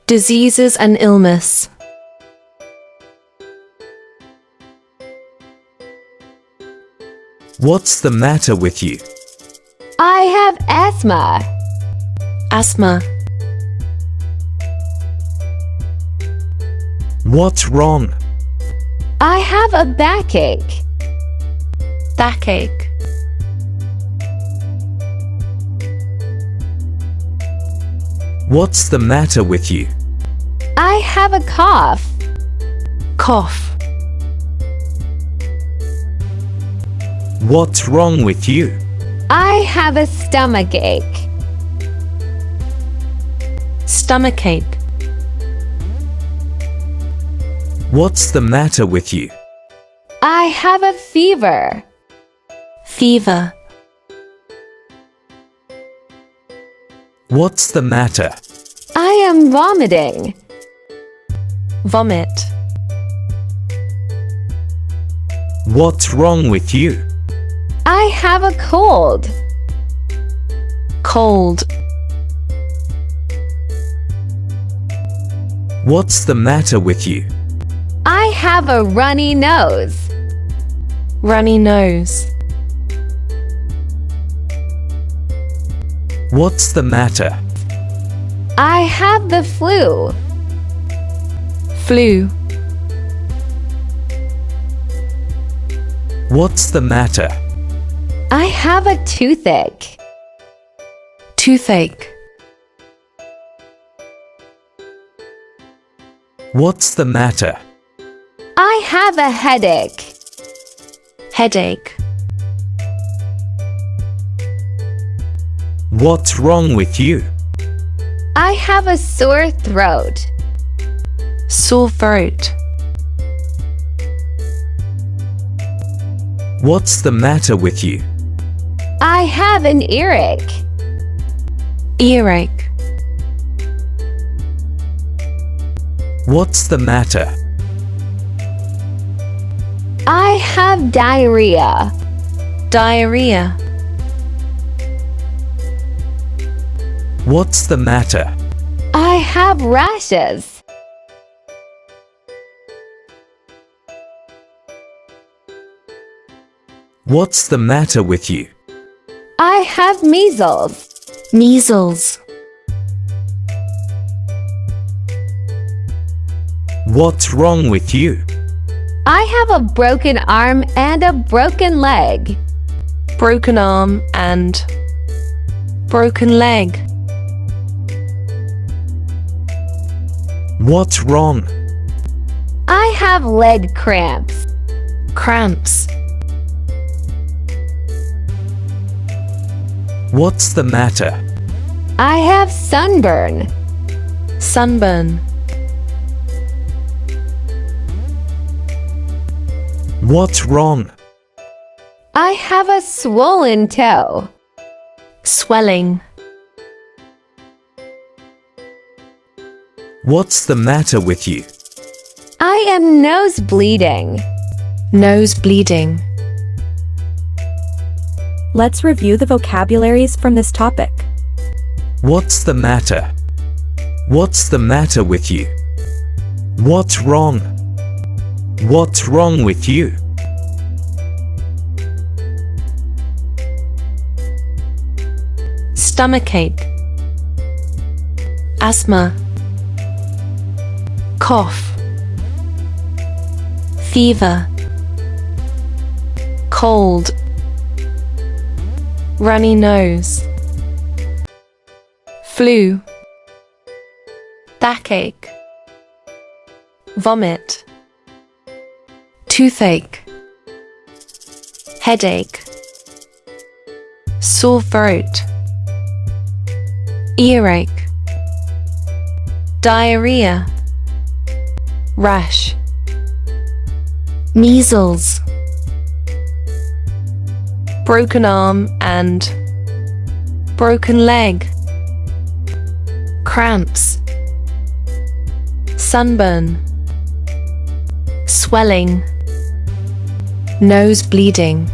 diseases and illness. What's the matter with you? I have asthma. Asthma. What's wrong? I have a backache. Backache. What's the matter with you? I have a cough. Cough. What's wrong with you? I have a stomachache. Stomachache. What's the matter with you? I have a fever. Fever. What's the matter? I am vomiting. Vomit. What's wrong with you? I have a cold. Cold. What's the matter with you? I have a runny nose. Runny nose. What's the matter? I have the flu. Flu. What's the matter? I have a toothache. Toothache. What's the matter? I have a headache. Headache. What's wrong with you? I have a sore throat. Sore throat. What's the matter with you? I have an earache. Earache. What's the matter? I have diarrhea. Diarrhea. What's the matter? I have rashes. What's the matter with you? I have measles. Measles. What's wrong with you? I have a broken arm and a broken leg. Broken arm and broken leg. What's wrong? I have leg cramps. Cramps. What's the matter? I have sunburn. Sunburn. What's wrong? I have a swollen toe. Swelling. What's the matter with you? I am nose bleeding. Nose bleeding. Let's review the vocabularies from this topic. What's the matter? What's the matter with you? What's wrong? What's wrong with you? Stomachache. Asthma. Cough. Fever. Cold. Runny nose. Flu. Backache. Vomit. Toothache. Headache. Sore throat. Earache. Diarrhea. Rash. Measles. Broken arm and broken leg. Cramps. Sunburn. Swelling. Nose bleeding.